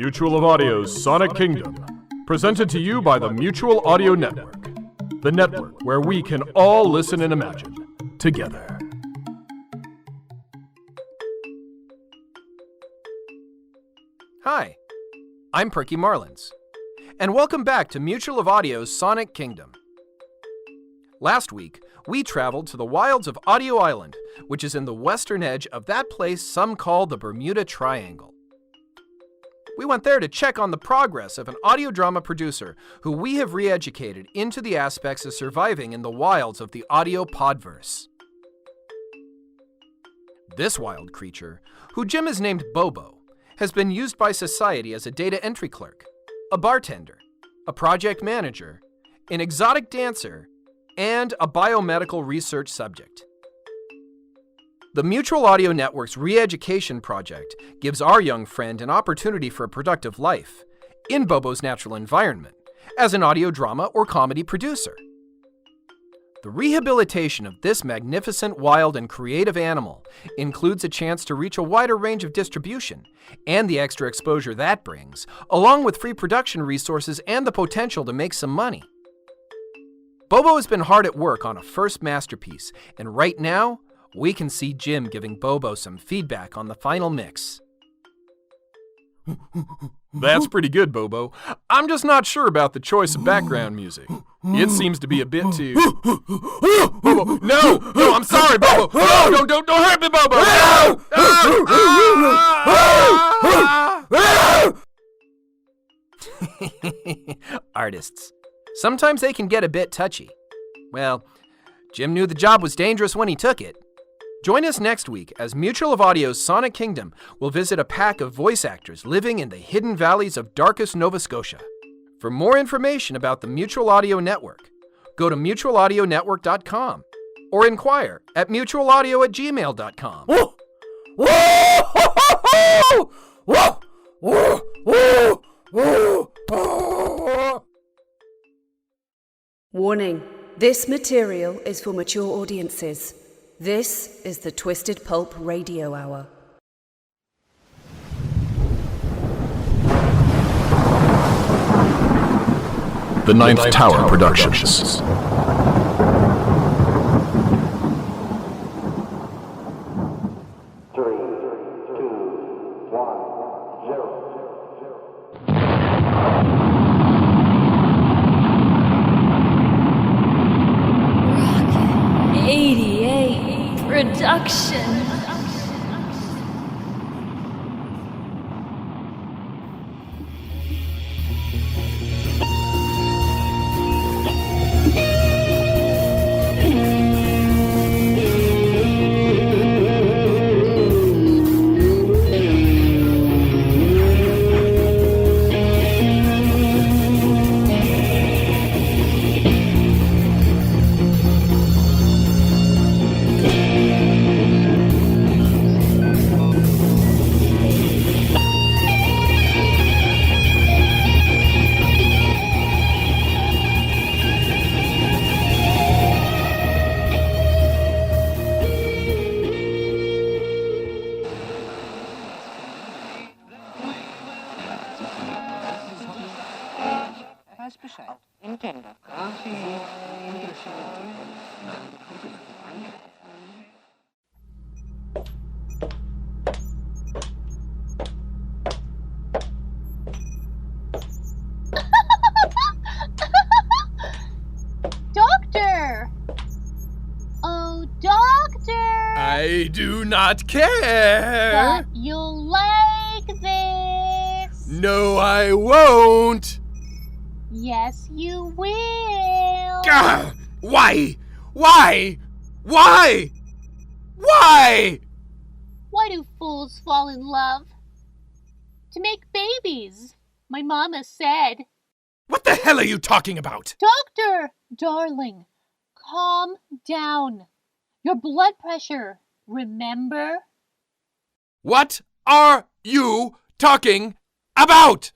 Mutual of Audio's Sonic Kingdom, presented to you by the Mutual Audio Network, the network where we can all listen and imagine together. Hi, I'm Perky Marlins, and welcome back to Mutual of Audio's Sonic Kingdom. Last week, we traveled to the wilds of Audio Island, which is in the western edge of that place some call the Bermuda Triangle. We went there to check on the progress of an audio drama producer who we have re-educated into the aspects of surviving in the wilds of the audio podverse. This wild creature, who Jim has named Bobo, has been used by society as a data entry clerk, a bartender, a project manager, an exotic dancer, and a biomedical research subject. The Mutual Audio Network's re-education project gives our young friend an opportunity for a productive life in Bobo's natural environment as an audio drama or comedy producer. The rehabilitation of this magnificent, wild, and creative animal includes a chance to reach a wider range of distribution and the extra exposure that brings, along with free production resources and the potential to make some money. Bobo has been hard at work on a first masterpiece, and right now, we can see Jim giving Bobo some feedback on the final mix. That's pretty good, Bobo. I'm just not sure about the choice of background music. It seems to be a bit too... Bobo, no, I'm sorry, Bobo. No, don't hurt me, Bobo. No! Artists. Sometimes they can get a bit touchy. Well, Jim knew the job was dangerous when he took it. Join us next week as Mutual of Audio's Sonic Kingdom will visit a pack of voice actors living in the hidden valleys of darkest Nova Scotia. For more information about the Mutual Audio Network, go to mutualaudionetwork.com or inquire at mutualaudio@gmail.com. Whoa! Whoa! Whoa! Whoa! Whoa! Whoa! Whoa! Warning, this material is for mature audiences. This is the Twisted Pulp Radio Hour. The Ninth Tower Productions. Production. I do not care. But you'll like this. No, I won't. Yes, you will. Gah! Why? Why? Why? Why? Why do fools fall in love? To make babies, my mama said. What the hell are you talking about? Doctor, darling, calm down. Your blood pressure, remember? What are you talking about?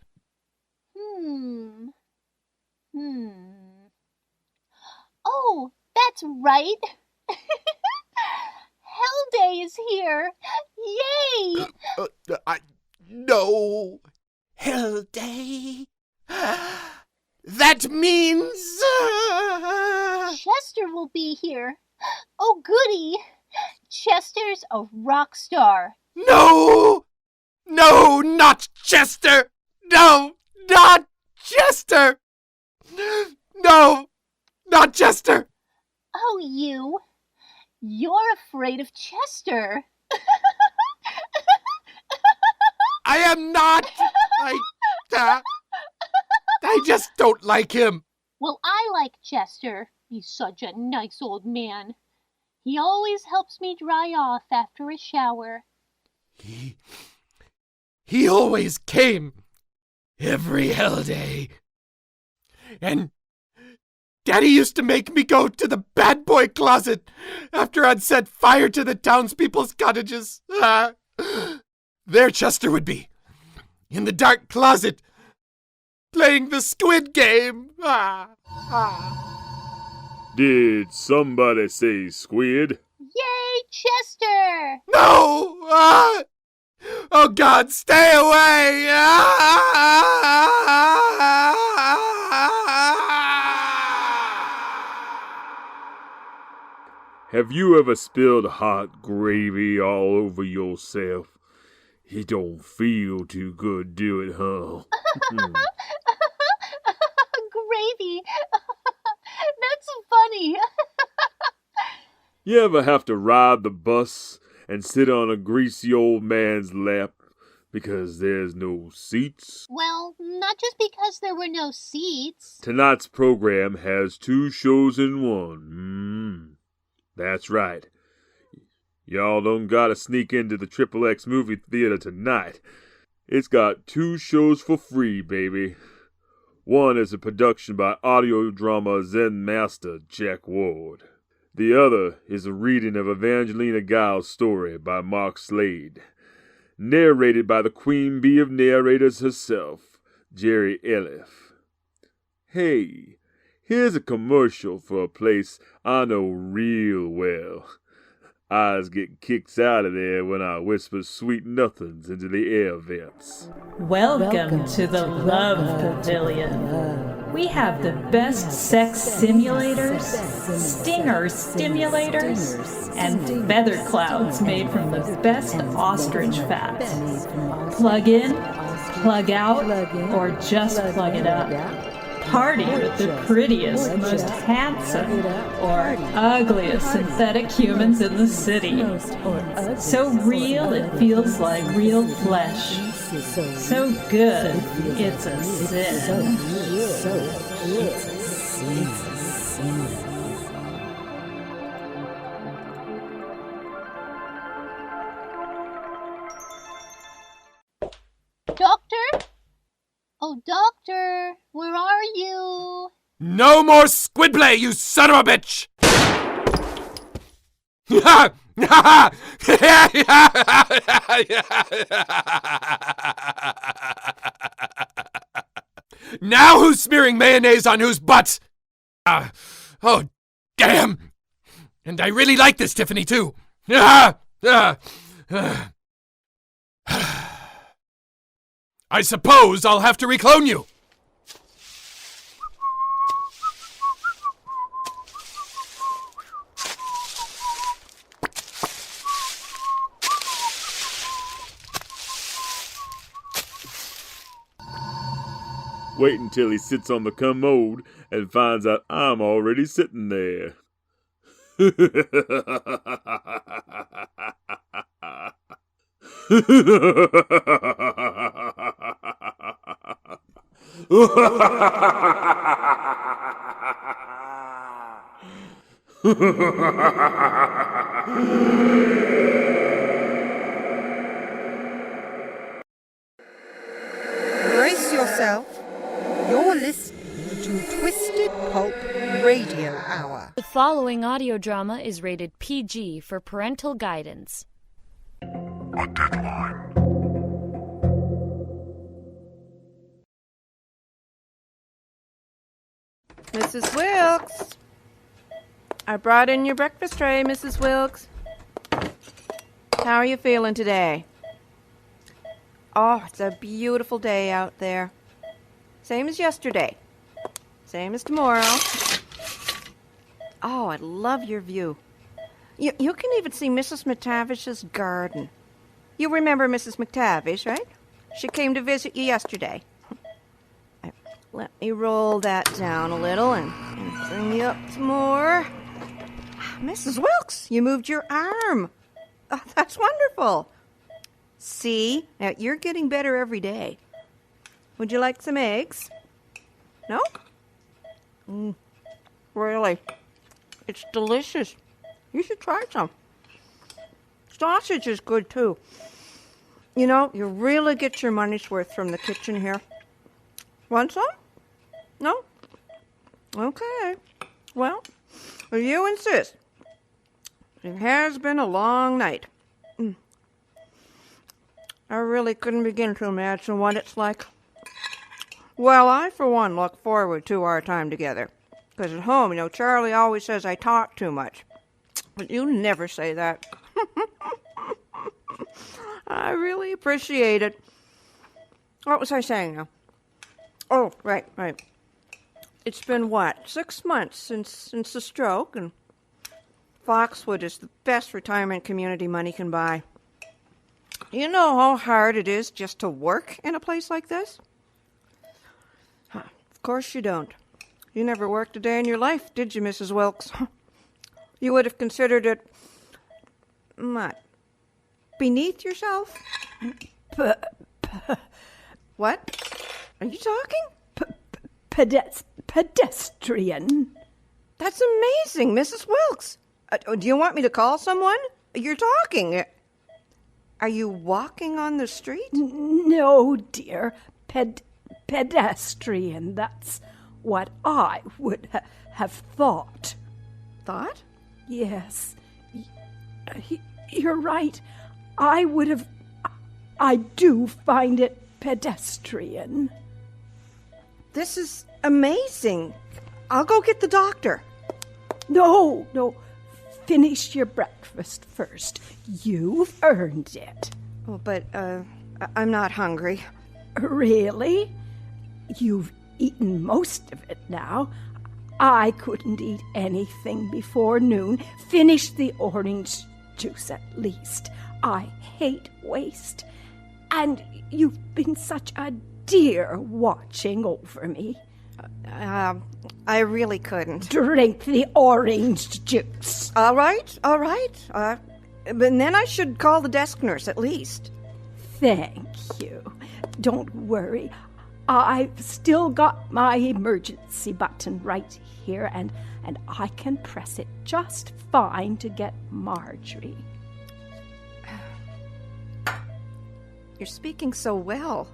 Oh, that's right. Hell Day is here. Yay! No. hell day. That means... Chester will be here. Oh, goody. Chester's a rock star. No! No, not Chester! No, not Chester! No, not Chester! Oh, you. You're afraid of Chester. I am not! I just don't like him. Well, I like Chester. He's such a nice old man. He always helps me dry off after a shower. He always came. Every hell day. And Daddy used to make me go to the bad boy closet after I'd set fire to the townspeople's cottages. There Chester would be, in the dark closet, playing the squid game. Did somebody say squid? Yay, Chester! No! Oh, God, stay away! Have you ever spilled hot gravy all over yourself? It don't feel too good, do it, huh? Gravy. That's funny. You ever have to ride the bus and sit on a greasy old man's lap because there's no seats? Well, not just because there were no seats. Tonight's program has 2 shows in one. That's right. Y'all don't gotta sneak into the XXX movie theater tonight. It's got 2 shows for free, baby. One is a production by audio drama Zen master Jack Ward. The other is a reading of Evelina Giles' story by Mark Slade, narrated by the queen bee of narrators herself, Geri Eliff. Hey, here's a commercial for a place I know real well. Eyes get kicked out of there when I whisper sweet nothings into the air vents. Welcome to the Love Pavilion. We have the best sex simulators, stinger stimulators, and feather clouds made from the best ostrich fat. Plug in, plug out, or just plug it up. Party with the prettiest, most handsome, or ugliest synthetic humans in the city. So real it feels like real flesh. So good it's a sin. Doctor? Oh, Doctor, where are you? No more squid play, you son of a bitch! Now who's smearing mayonnaise on whose butt? Oh, damn! And I really like this Tiffany, too. I suppose I'll have to reclone you. Wait until he sits on the commode and finds out I'm already sitting there. Brace yourself. You're listening to Twisted Pulp Radio Hour. The following audio drama is rated PG for parental guidance. A deadline. Mrs. Wilkes! I brought in your breakfast tray, Mrs. Wilkes. How are you feeling today? Oh, it's a beautiful day out there. Same as yesterday. Same as tomorrow. Oh, I love your view. You can even see Mrs. McTavish's garden. You remember Mrs. McTavish, right? She came to visit you yesterday. Let me roll that down a little and bring you up some more. Mrs. Wilkes, you moved your arm. Oh, that's wonderful. See? Now, you're getting better every day. Would you like some eggs? No? Really? It's delicious. You should try some. Sausage is good, too. You know, you really get your money's worth from the kitchen here. Want some? No? Okay. Well, if you insist. It has been a long night. I really couldn't begin to imagine what it's like. Well, I, for one, look forward to our time together. Because at home, Charlie always says I talk too much. But you never say that. I really appreciate it. What was I saying now? Oh, right. It's been, 6 months since the stroke, and Foxwood is the best retirement community money can buy. You know how hard it is just to work in a place like this? Of course you don't. You never worked a day in your life, did you, Mrs. Wilkes? You would have considered it, what, beneath yourself? What? Are you talking? Pedestrian. That's amazing, Mrs. Wilkes. Do you want me to call someone? You're talking. Are you walking on the street? No, dear. Pedestrian. That's what I would have thought. Thought? Yes. You're right. I do find it pedestrian. This is amazing. I'll go get the doctor. No. Finish your breakfast first. You've earned it. Oh, but, I'm not hungry. Really? You've eaten most of it now. I couldn't eat anything before noon. Finish the orange juice at least. I hate waste. And you've been such a dear watching over me. I really couldn't. Drink the orange juice. All right. But then I should call the desk nurse at least. Thank you. Don't worry. I've still got my emergency button right here, and I can press it just fine to get Marjorie. You're speaking so well.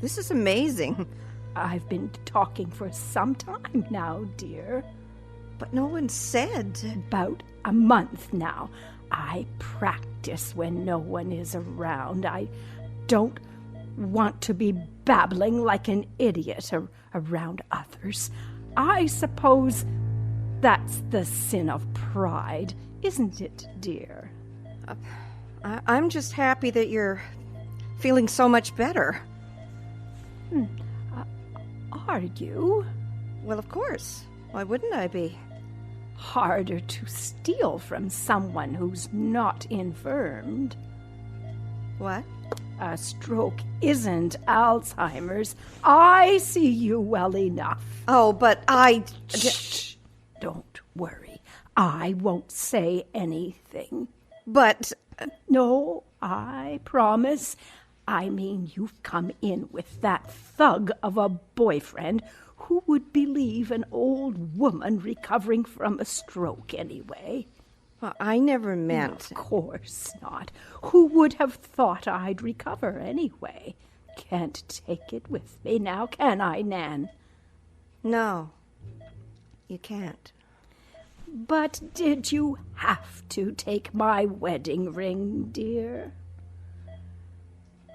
This is amazing. I've been talking for some time now, dear. But no one said. About a month now. I practice when no one is around. I don't want to be babbling like an idiot around others. I suppose that's the sin of pride, isn't it, dear? I'm just happy that you're feeling so much better. Are you? Well, of course. Why wouldn't I be? Harder to steal from someone who's not infirmed. What? A stroke isn't Alzheimer's. I see you well enough. Oh, but Shh. Don't worry. I won't say anything. But... No, I promise. I mean, you've come in with that thug of a boyfriend. Who would believe an old woman recovering from a stroke anyway? Well, I never meant... Of course not. Who would have thought I'd recover anyway? Can't take it with me now, can I, Nan? No, you can't. But did you have to take my wedding ring, dear?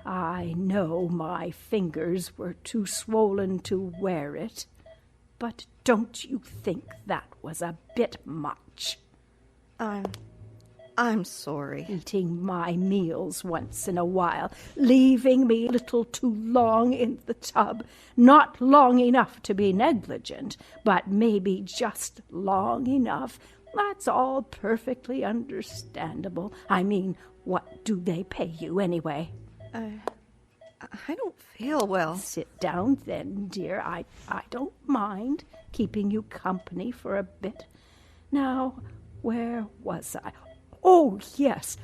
I know my fingers were too swollen to wear it, but don't you think that was a bit much? I'm sorry. Eating my meals once in a while, leaving me a little too long in the tub. Not long enough to be negligent, but maybe just long enough. That's all perfectly understandable. I mean, what do they pay you anyway? I don't feel well. Sit down then, dear. I don't mind keeping you company for a bit. Now, where was I? Oh, yes.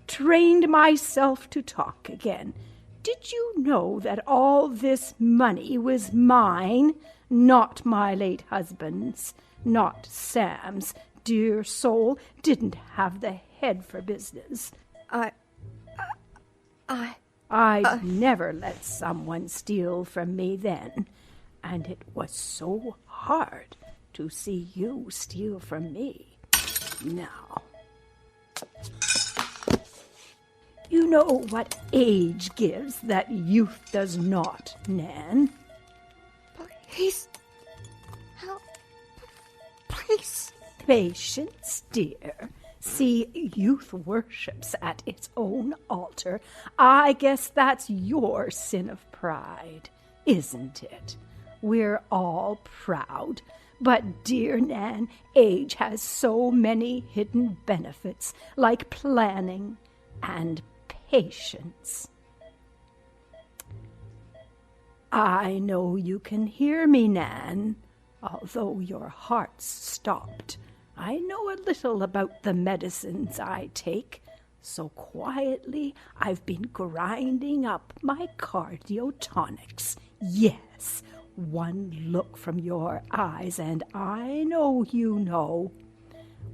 Trained myself to talk again. Did you know that all this money was mine? Not my late husband's, not Sam's. Dear soul didn't have the head for business. I'd never let someone steal from me then, and it was so hard to see you steal from me. Now, you know what age gives that youth does not, Nan? Please. Help. Please. Patience, dear. See, youth worships at its own altar. I guess that's your sin of pride, isn't it? We're all proud. But, dear Nan, age has so many hidden benefits, like planning and patience. I know you can hear me, Nan, although your heart's stopped. I know a little about the medicines I take, so quietly I've been grinding up my cardiotonics. Yes, one look from your eyes and I know you know.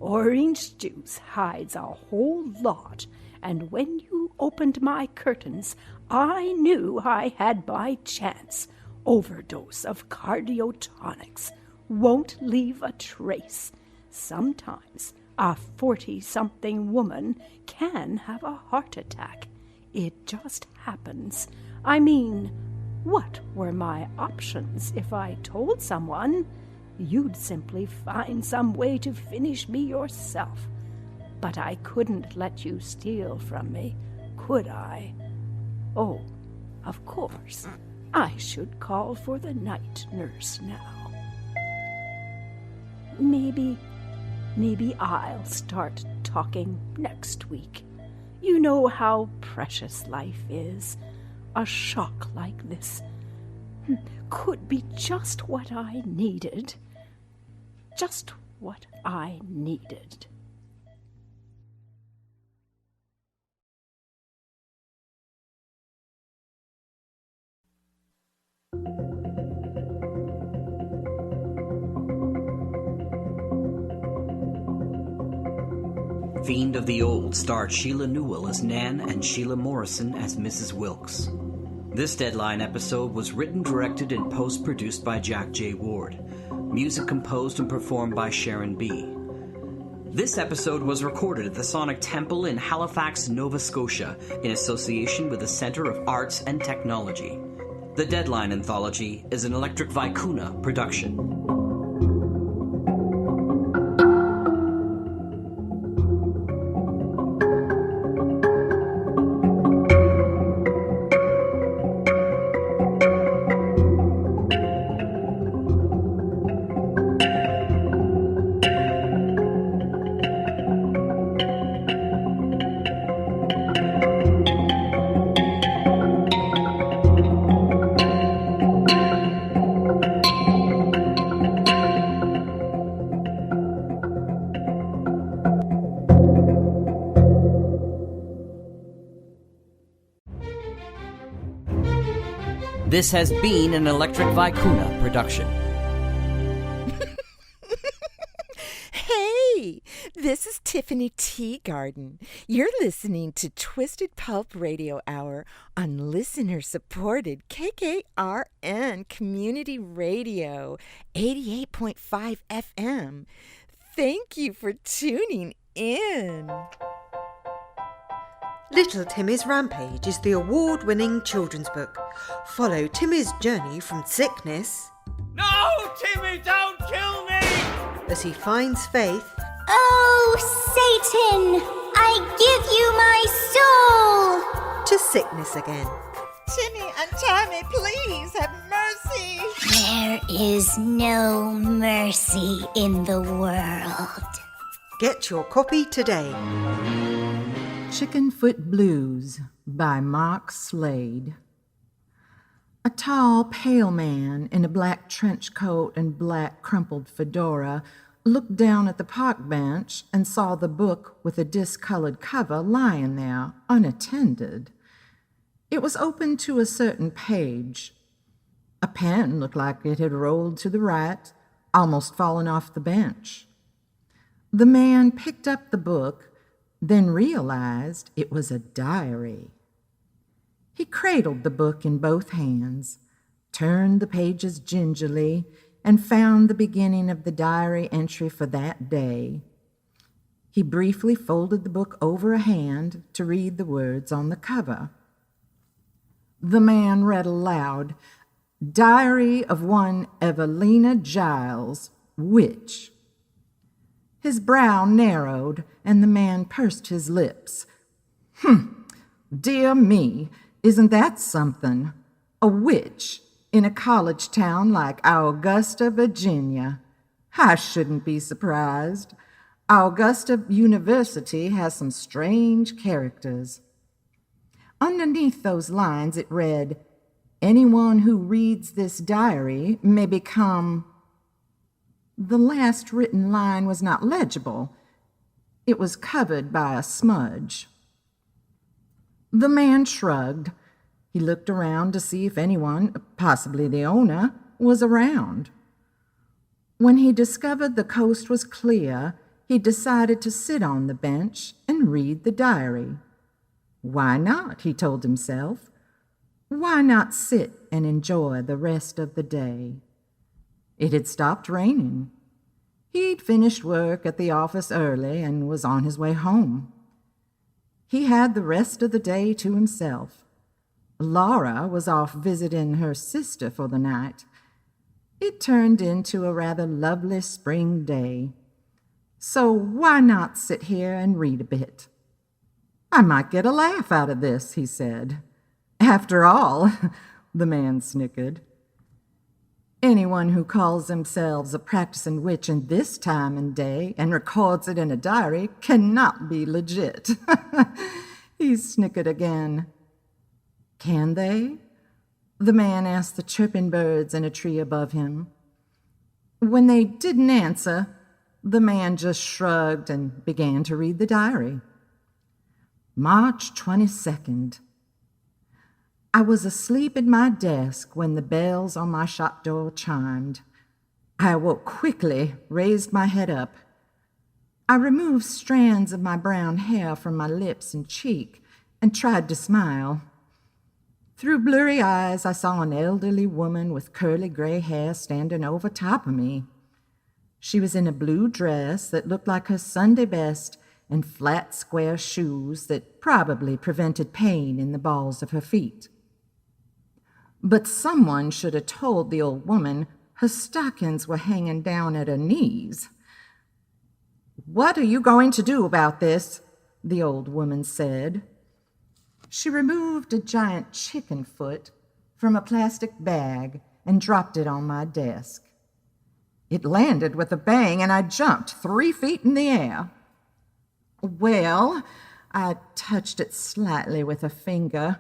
Orange juice hides a whole lot, and when you opened my curtains, I knew I had my chance. Overdose of cardiotonics won't leave a trace. Sometimes a 40-something woman can have a heart attack. It just happens. I mean, what were my options if I told someone? You'd simply find some way to finish me yourself. But I couldn't let you steal from me, could I? Oh, of course, I should call for the night nurse now. Maybe I'll start talking next week. You know how precious life is. A shock like this could be just what I needed. Just what I needed. Fiend of the Old starred Sheila Newell as Nan and Sheila Morrison as Mrs. Wilkes. This Deadline episode was written, directed, and post-produced by Jack J. Ward. Music composed and performed by Sharon B. This episode was recorded at the Sonic Temple in Halifax, Nova Scotia, in association with the Centre of Arts and Technology. The Deadline Anthology is an Electric Vicuna production. This has been an Electric Vicuna production. Hey, this is Tiffany Teagarden. You're listening to Twisted Pulp Radio Hour on listener-supported KKRN Community Radio, 88.5 FM. Thank you for tuning in. Little Timmy's Rampage is the award-winning children's book. Follow Timmy's journey from sickness... No, Timmy, don't kill me! ...as he finds faith... Oh, Satan! I give you my soul! To sickness again. Timmy, untie me, please. Have mercy. There is no mercy in the world. Get your copy today. Chickenfoot Blues by Mark Slade. A tall, pale man in a black trench coat and black crumpled fedora looked down at the park bench and saw the book with a discolored cover lying there, unattended. It was open to a certain page. A pen looked like it had rolled to the right, almost fallen off the bench. The man picked up the book, then realized it was a diary. He cradled the book in both hands, turned the pages gingerly, and found the beginning of the diary entry for that day. He briefly folded the book over a hand to read the words on the cover. The man read aloud, "Diary of one Evelina Giles, witch." His brow narrowed, and the man pursed his lips. Dear me, isn't that something? A witch in a college town like Augusta, Virginia. I shouldn't be surprised. Augusta University has some strange characters. Underneath those lines it read, "Anyone who reads this diary may become..." The last written line was not legible. It was covered by a smudge. The man shrugged. He looked around to see if anyone, possibly the owner, was around. When he discovered the coast was clear, he decided to sit on the bench and read the diary. Why not, he told himself. Why not sit and enjoy the rest of the day? It had stopped raining. He'd finished work at the office early and was on his way home. He had the rest of the day to himself. Laura was off visiting her sister for the night. It turned into a rather lovely spring day. So why not sit here and read a bit? I might get a laugh out of this, he said. After all, the man snickered. Anyone who calls themselves a practicing witch in this time and day and records it in a diary cannot be legit. He snickered again. Can they? The man asked the chirping birds in a tree above him. When they didn't answer, the man just shrugged and began to read the diary. March 22nd. I was asleep at my desk when the bells on my shop door chimed. I awoke quickly, raised my head up. I removed strands of my brown hair from my lips and cheek and tried to smile. Through blurry eyes, I saw an elderly woman with curly gray hair standing over top of me. She was in a blue dress that looked like her Sunday best and flat, square shoes that probably prevented pain in the balls of her feet. But someone should have told the old woman her stockings were hanging down at her knees. What are you going to do about this? The old woman said. She removed a giant chicken foot from a plastic bag and dropped it on my desk. It landed with a bang, and I jumped 3 feet in the air. Well, I touched it slightly with a finger.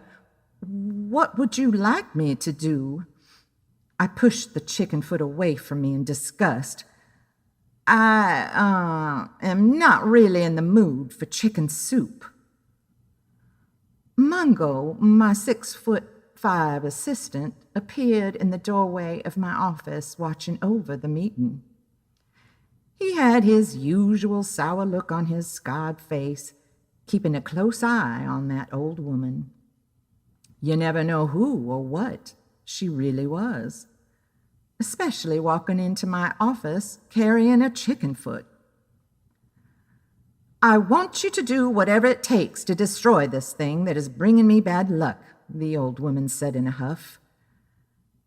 What would you like me to do? I pushed the chicken foot away from me in disgust. I am not really in the mood for chicken soup. Mungo, my 6'5" assistant, appeared in the doorway of my office watching over the meeting. He had his usual sour look on his scarred face, keeping a close eye on that old woman. You never know who or what she really was, especially walking into my office carrying a chicken foot. I want you to do whatever it takes to destroy this thing that is bringing me bad luck, the old woman said in a huff.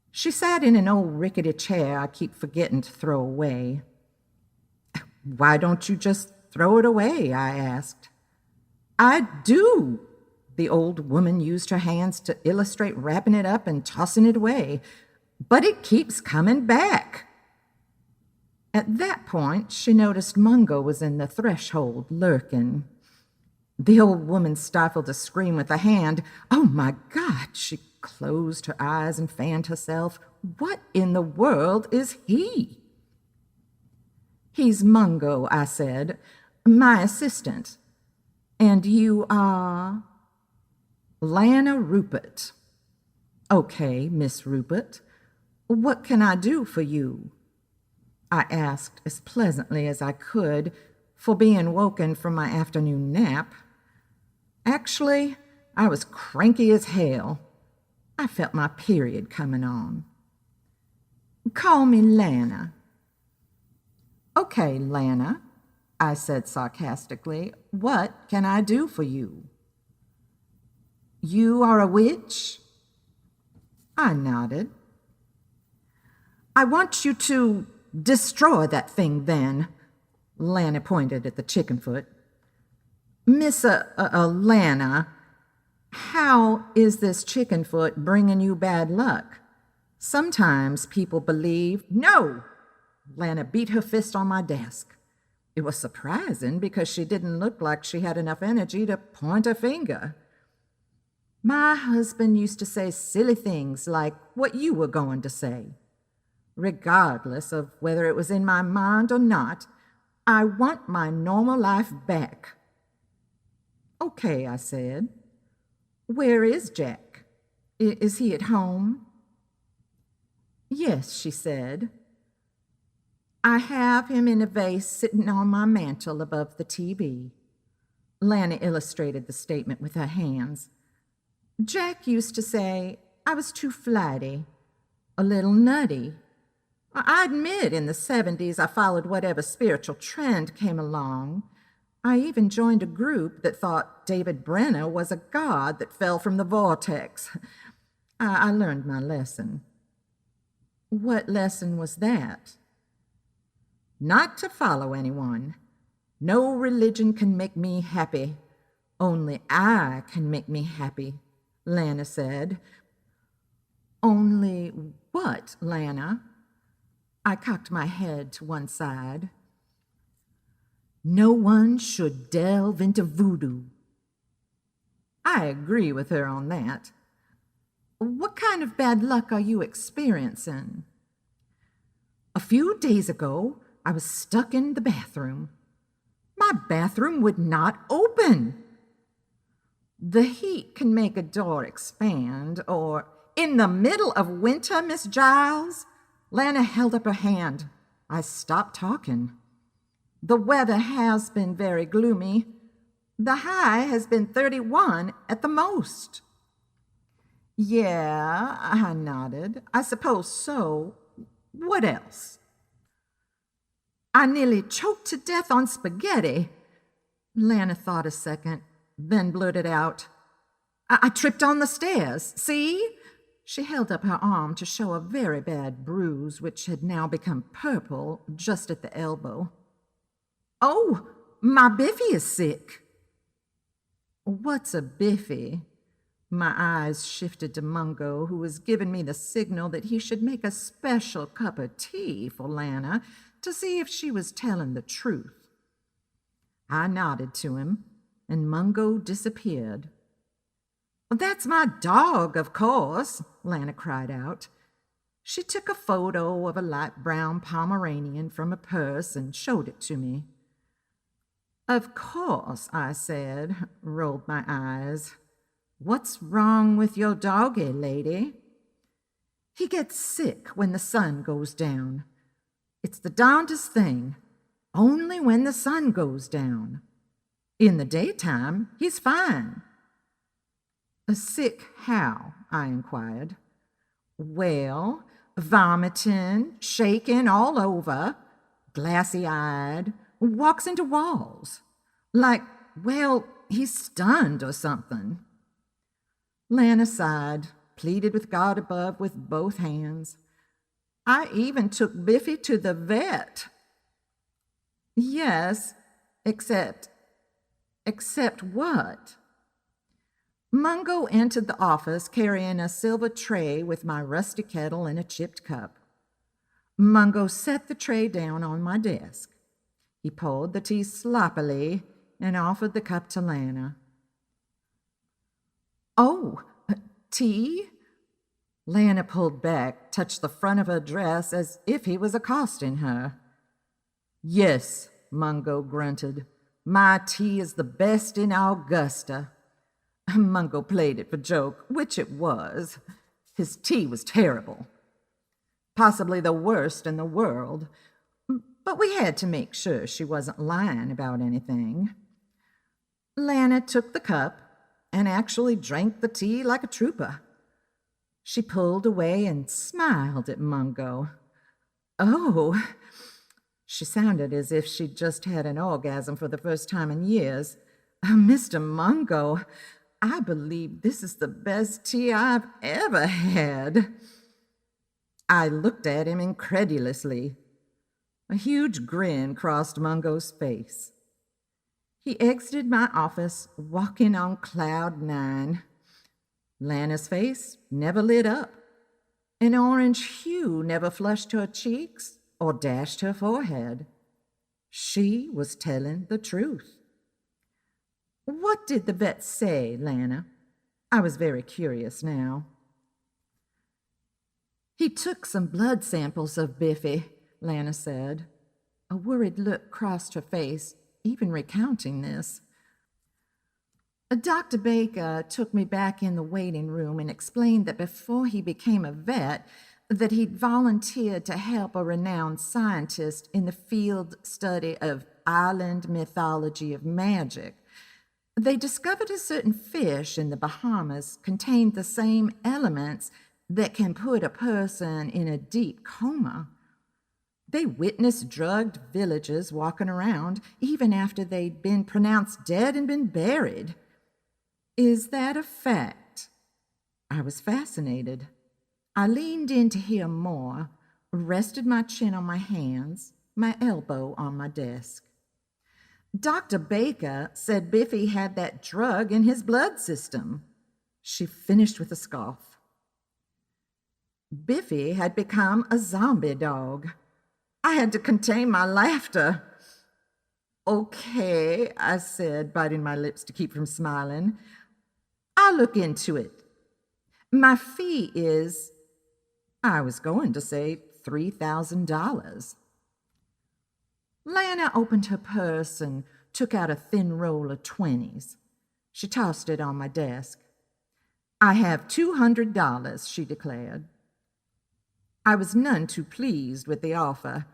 She sat in an old rickety chair I keep forgetting to throw away. Why don't you just throw it away? I asked. I do. The old woman used her hands to illustrate wrapping it up and tossing it away. But it keeps coming back. At that point, she noticed Mungo was in the threshold, lurking. The old woman stifled a scream with a hand. Oh, my God! She closed her eyes and fanned herself. What in the world is he? He's Mungo, I said, my assistant. And you are? Lana Rupert. Okay, Miss Rupert. What can I do for you? I asked as pleasantly as I could, for being woken from my afternoon nap. Actually, I was cranky as hell. I felt my period coming on. Call me Lana. Okay, Lana, I said sarcastically. What can I do for you? You are a witch? I nodded. I want you to destroy that thing, then. Lana pointed at the Chickenfoot. Miss Lana, how is this Chickenfoot bringing you bad luck? Sometimes people believe... No! Lana beat her fist on my desk. It was surprising because she didn't look like she had enough energy to point a finger. My husband used to say silly things like what you were going to say. Regardless of whether it was in my mind or not, I want my normal life back. Okay, I said. Where is Jack? Is he at home? Yes, she said. I have him in a vase sitting on my mantel above the TV. Lana illustrated the statement with her hands. Jack used to say I was too flighty, a little nutty. I admit in the 70s I followed whatever spiritual trend came along. I even joined a group that thought David Brenner was a god that fell from the vortex. I learned my lesson. What lesson was that? Not to follow anyone. No religion can make me happy. Only I can make me happy, Lana said. Only what, Lana? I cocked my head to one side. No one should delve into voodoo. I agree with her on that. What kind of bad luck are you experiencing? A few days ago, I was stuck in the bathroom. My bathroom would not open. The heat can make a door expand, or in the middle of winter, Miss Giles? Lana held up her hand. I stopped talking. The weather has been very gloomy. The high has been 31 at the most. Yeah, I nodded. I suppose so. What else? I nearly choked to death on spaghetti. Lana thought a second, then blurted out, I tripped on the stairs. See? She held up her arm to show a very bad bruise, which had now become purple just at the elbow. Oh, my Biffy is sick. What's a Biffy? My eyes shifted to Mungo, who was giving me the signal that he should make a special cup of tea for Lana to see if she was telling the truth. I nodded to him, and Mungo disappeared. That's my dog, of course, Lana cried out. She took a photo of a light brown Pomeranian from a purse and showed it to me. Of course, I said, rolled my eyes. What's wrong with your doggy, lady? He gets sick when the sun goes down. It's the darndest thing. Only when the sun goes down. In the daytime, he's fine. Sick how? I inquired. Well, vomiting, shaking all over, glassy-eyed, walks into walls. Like, well, he's stunned or something. Lana sighed, pleaded with God above with both hands. I even took Biffy to the vet. Yes, except Except what? Mungo entered the office carrying a silver tray with my rusty kettle and a chipped cup. Mungo set the tray down on my desk. He poured the tea sloppily and offered the cup to Lana. "Oh, tea?" Lana pulled back, touched the front of her dress as if he was accosting her. "Yes," Mungo grunted. "My tea is the best in Augusta." Mungo played it for joke, which it was. His tea was terrible. Possibly the worst in the world. But we had to make sure she wasn't lying about anything. Lana took the cup and actually drank the tea like a trooper. She pulled away and smiled at Mungo. "Oh," she sounded as if she'd just had an orgasm for the first time in years. "Mr. Mungo, I believe this is the best tea I've ever had." I looked at him incredulously. A huge grin crossed Mungo's face. He exited my office, walking on cloud 9. Lana's face never lit up. An orange hue never flushed her cheeks or dashed her forehead. She was telling the truth. "What did the vet say, Lana?" I was very curious now. "He took some blood samples of Biffy," Lana said. A worried look crossed her face, even recounting this. Dr. Baker took me back in the waiting room and explained that before he became a vet, that he'd volunteered to help a renowned scientist in the field study of island mythology of magic. They discovered a certain fish in the Bahamas contained the same elements that can put a person in a deep coma. They witnessed drugged villagers walking around even after they'd been pronounced dead and been buried. Is that a fact? I was fascinated. I leaned in to hear more, rested my chin on my hands, my elbow on my desk. Dr. Baker said Biffy had that drug in his blood system. She finished with a scoff. Biffy had become a zombie dog. I had to contain my laughter. "Okay," I said, biting my lips to keep from smiling. "I'll look into it. My fee is," I was going to say, $3,000. Lana opened her purse and took out a thin roll of 20s. She tossed it on my desk. "I have $200, she declared. I was none too pleased with the offer.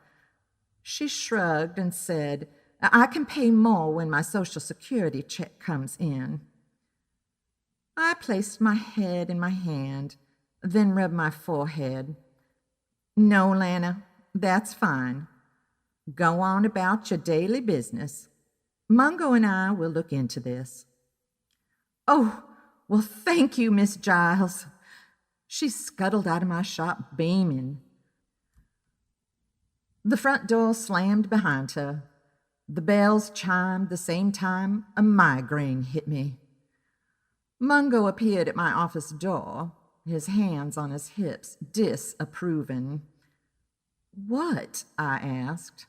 She shrugged and said, "I can pay more when my Social Security check comes in." I placed my head in my hand, then rubbed my forehead. "No, Lana, that's fine. Go on about your daily business. Mungo and I will look into this." "Oh, well, thank you, Miss Giles." She scuttled out of my shop, beaming. The front door slammed behind her. The bells chimed the same time a migraine hit me. Mungo appeared at my office door, his hands on his hips, disapproving. "What?" I asked.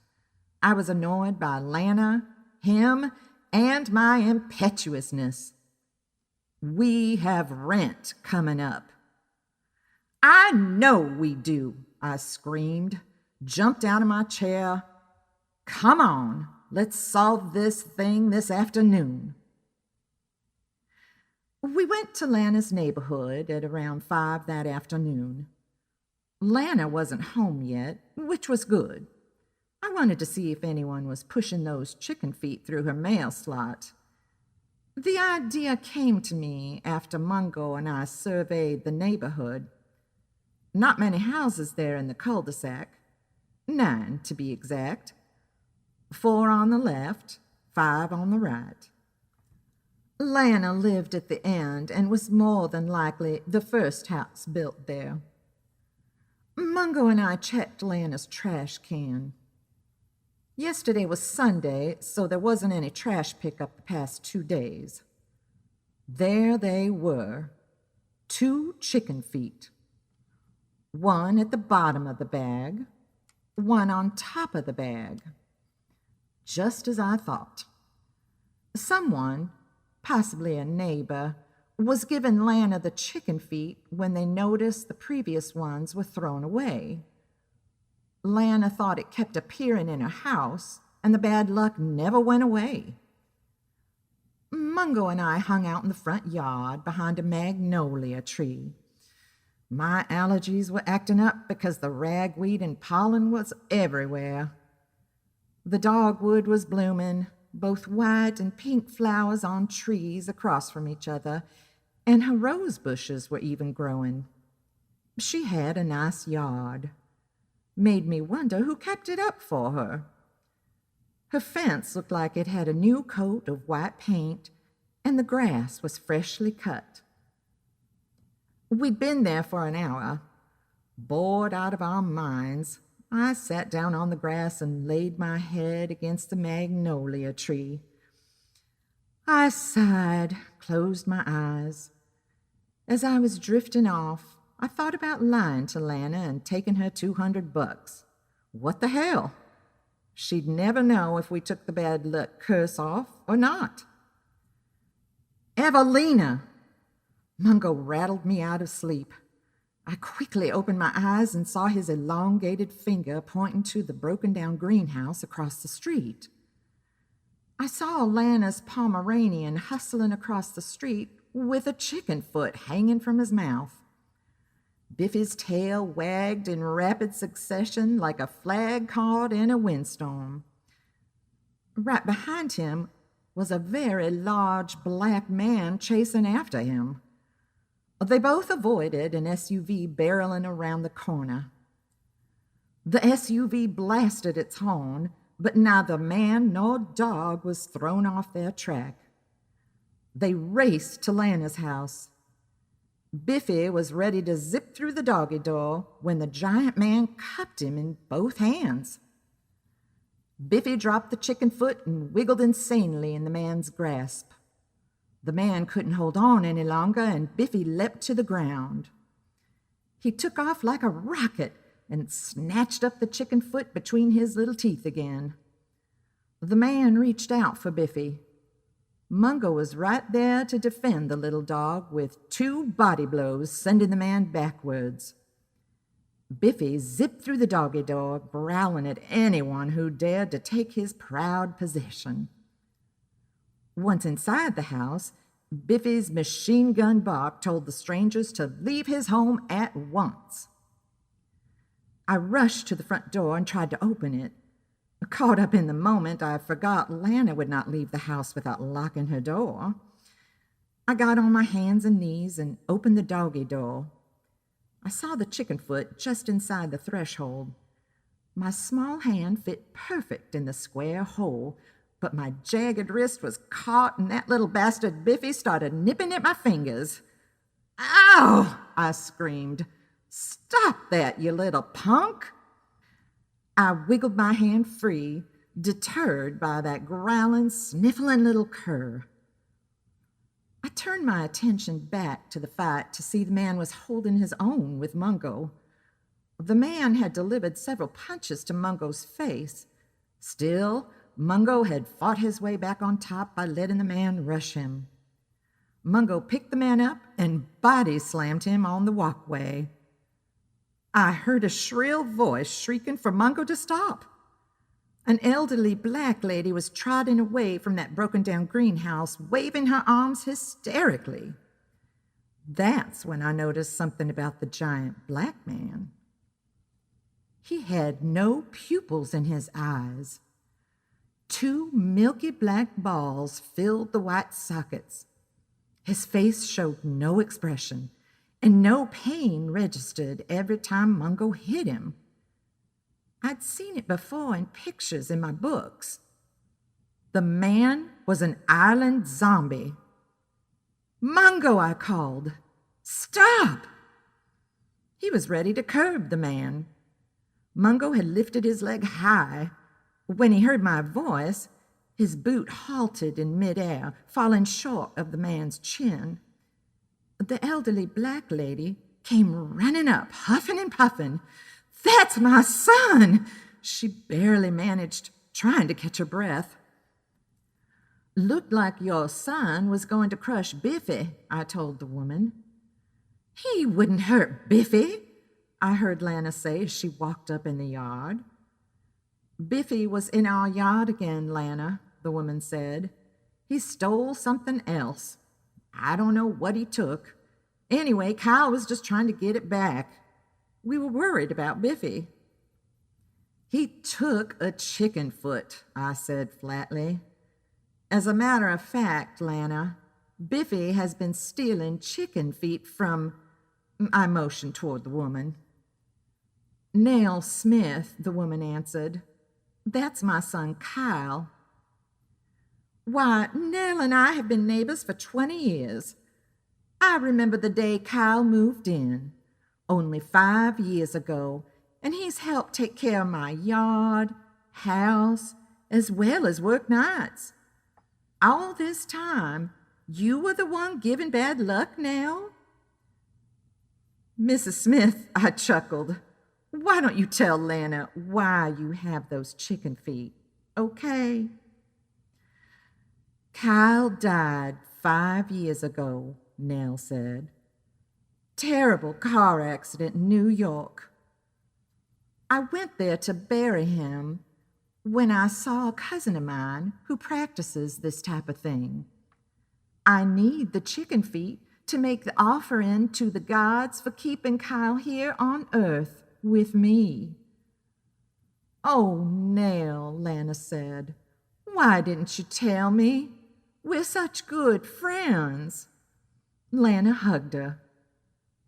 I was annoyed by Lana, him, and my impetuousness. "We have rent coming up." "I know we do," I screamed, jumped out of my chair. "Come on, let's solve this thing this afternoon." We went to Lana's neighborhood at around 5 that afternoon. Lana wasn't home yet, which was good. I wanted to see if anyone was pushing those chicken feet through her mail slot. The idea came to me after Mungo and I surveyed the neighborhood. Not many houses there in the cul-de-sac. 9, to be exact. 4 on the left, 5 on the right. Lana lived at the end and was more than likely the first house built there. Mungo and I checked Lana's trash can. Yesterday was Sunday, so there wasn't any trash pickup the past 2 days. There they were, 2 chicken feet. One at the bottom of the bag, one on top of the bag. Just as I thought. Someone, possibly a neighbor, was giving Lana the chicken feet when they noticed the previous ones were thrown away. Lana thought it kept appearing in her house, and the bad luck never went away. Mungo and I hung out in the front yard behind a magnolia tree. My allergies were acting up because the ragweed and pollen was everywhere. The dogwood was blooming, both white and pink flowers on trees across from each other, and her rose bushes were even growing. She had a nice yard. Made me wonder who kept it up for her. Her fence looked like it had a new coat of white paint, and the grass was freshly cut. We'd been there for an hour. Bored out of our minds, I sat down on the grass and laid my head against the magnolia tree. I sighed, closed my eyes. As I was drifting off, I thought about lying to Lana and taking her $200. What the hell? She'd never know if we took the bad luck curse off or not. Evelina! Mungo rattled me out of sleep. I quickly opened my eyes and saw his elongated finger pointing to the broken-down greenhouse across the street. I saw Lana's Pomeranian hustling across the street with a chicken foot hanging from his mouth. Biffy's tail wagged in rapid succession like a flag caught in a windstorm. Right behind him was a very large black man chasing after him. They both avoided an SUV barreling around the corner. The SUV blasted its horn, but neither man nor dog was thrown off their track. They raced to Lana's house. Biffy was ready to zip through the doggy door when the giant man cupped him in both hands. Biffy dropped the chicken foot and wiggled insanely in the man's grasp. The man couldn't hold on any longer, and Biffy leapt to the ground. He took off like a rocket and snatched up the chicken foot between his little teeth again. The man reached out for Biffy. Mungo was right there to defend the little dog with 2 body blows, sending the man backwards. Biffy zipped through the doggy door, growling at anyone who dared to take his proud possession. Once inside the house, Biffy's machine gun bark told the strangers to leave his home at once. I rushed to the front door and tried to open it. Caught up in the moment, I forgot Lana would not leave the house without locking her door. I got on my hands and knees and opened the doggy door. I saw the chicken foot just inside the threshold. My small hand fit perfect in the square hole, but my jagged wrist was caught, and that little bastard Biffy started nipping at my fingers. "Ow!" I screamed. "Stop that, you little punk!" I wiggled my hand free, deterred by that growling, sniffling little cur. I turned my attention back to the fight to see the man was holding his own with Mungo. The man had delivered several punches to Mungo's face. Still, Mungo had fought his way back on top by letting the man rush him. Mungo picked the man up and body slammed him on the walkway. I heard a shrill voice shrieking for Mungo to stop. An elderly black lady was trotting away from that broken-down greenhouse, waving her arms hysterically. That's when I noticed something about the giant black man. He had no pupils in his eyes. 2 milky black balls filled the white sockets. His face showed no expression, and no pain registered every time Mungo hit him. I'd seen it before in pictures in my books. The man was an island zombie. "Mungo," I called. "Stop!" He was ready to curb the man. Mungo had lifted his leg high. When he heard my voice, his boot halted in midair, falling short of the man's chin. The elderly black lady came running up, huffing and puffing. "That's my son!" She barely managed, trying to catch her breath. "Looked like your son was going to crush Biffy," I told the woman. "He wouldn't hurt Biffy," I heard Lana say as she walked up in the yard. "Biffy was in our yard again, Lana," the woman said. "He stole something else. I don't know what he took. Anyway, Kyle was just trying to get it back. We were worried about Biffy." "He took a Chickenfoot," I said flatly. "As a matter of fact, Lana, Biffy has been stealing chicken feet from—" I motioned toward the woman. "Nell Smith," the woman answered. "That's my son Kyle." "Why, Nell and I have been neighbors for 20 years. I remember the day Kyle moved in, only 5 years ago, and he's helped take care of my yard, house, as well as work nights. All this time, you were the one giving bad luck, Nell?" "Mrs. Smith," I chuckled, "why don't you tell Lana why you have those chicken feet, okay?" "Kyle died 5 years ago," Nell said. "Terrible car accident in New York. I went there to bury him when I saw a cousin of mine who practices this type of thing. I need the chicken feet to make the offering to the gods for keeping Kyle here on earth with me." "Oh, Nell," Lana said, "why didn't you tell me? We're such good friends." Lana hugged her.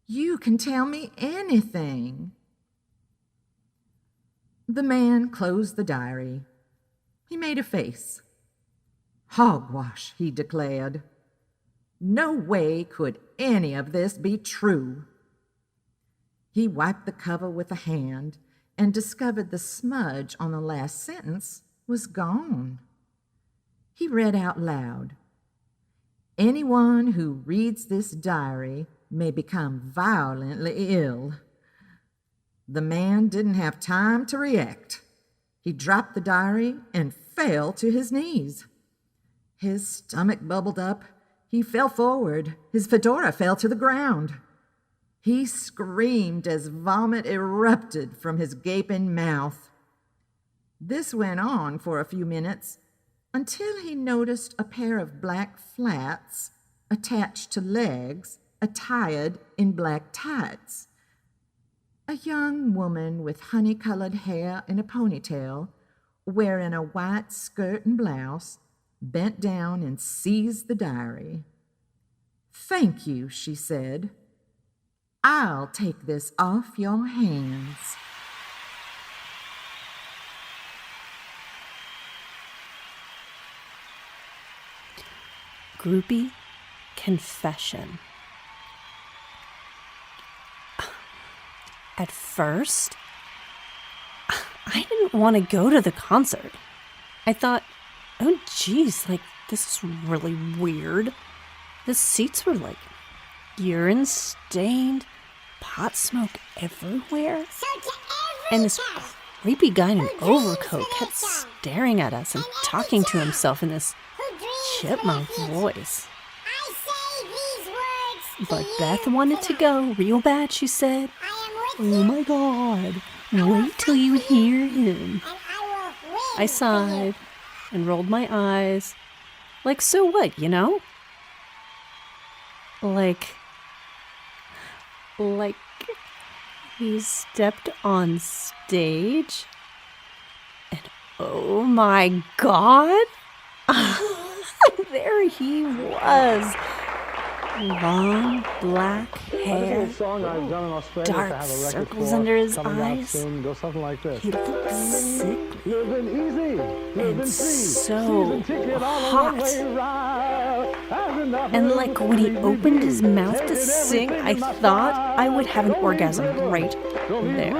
"You can tell me anything." The man closed the diary. He made a face. "Hogwash," he declared. "No way could any of this be true." He wiped the cover with a hand and discovered the smudge on the last sentence was gone. He read out loud, "Anyone who reads this diary may become violently ill." The man didn't have time to react. He dropped the diary and fell to his knees. His stomach bubbled up. He fell forward. His fedora fell to the ground. He screamed as vomit erupted from his gaping mouth. This went on for a few minutes until he noticed a pair of black flats attached to legs attired in black tights. A young woman with honey-colored hair in a ponytail, wearing a white skirt and blouse, bent down and seized the diary. "Thank you," she said. "I'll take this off your hands." Groupie confession. At first, I didn't want to go to the concert. I thought, oh geez, this is really weird. The seats were urine stained, pot smoke everywhere. And this creepy guy in an overcoat kept staring at us and talking to himself in this chipmunk voice. But Beth wanted to go real bad, she said. "Oh my God, wait till you hear him." I sighed and rolled my eyes. So what, you know? He stepped on stage and oh my God, there he was. Long black hair, dark circles under his eyes. He looked sickly and so hot. And when he opened his mouth to sing, I thought I would have an orgasm right there.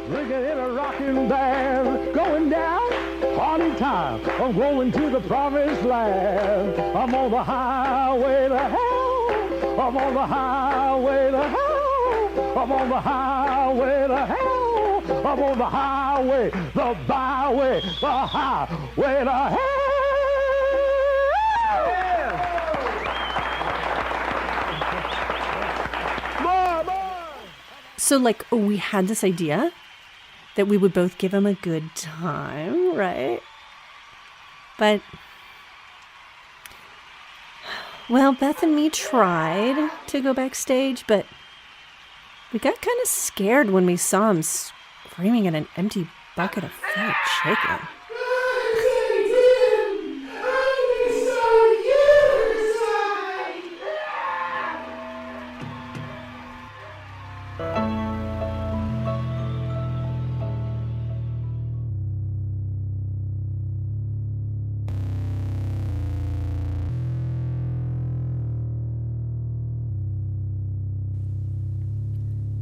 Ringing in a rocking band, going down, party time. I'm going to the promised land. I'm on the highway to hell. I'm on the highway to hell. I'm on the highway to hell. I'm on the highway, the byway, the highway to hell. So, like, we had this idea that we would both give him a good time, right? But, well, Beth and me tried to go backstage, but we got kind of scared when we saw him screaming at an empty bucket of fried chicken.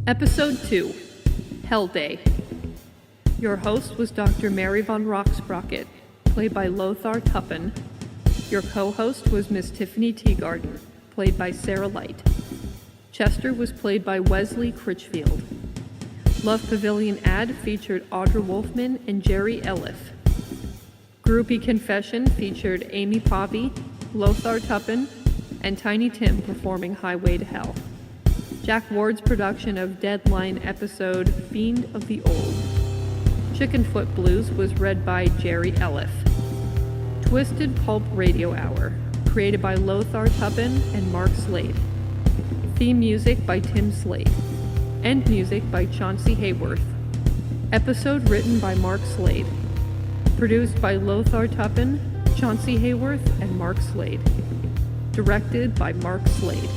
Episode 2, Hell Day. Your host was Dr. Mary VonRocksprocket, played by Lothar Tuppan. Your co-host was Miss Tiffany Teagarden, played by Sarah Leight. Chester was played by Wesley Critchfield. Love Pavilion ad featured Audra Wolfman and Geri Eliff. Groupie Confession featured Amy Pavey, Lothar Tuppan, and Tiny Tim performing Highway to Hell. Jack Ward's production of Deadline episode Fiend of the Old. Chickenfoot Blues was read by Geri Eliff. Twisted Pulp Radio Hour, created by Lothar Tuppan and Mark Slade. Theme music by Tim Slade. End music by Chauncey Hayworth. Episode written by Mark Slade. Produced by Lothar Tuppan, Chauncey Hayworth, and Mark Slade. Directed by Mark Slade.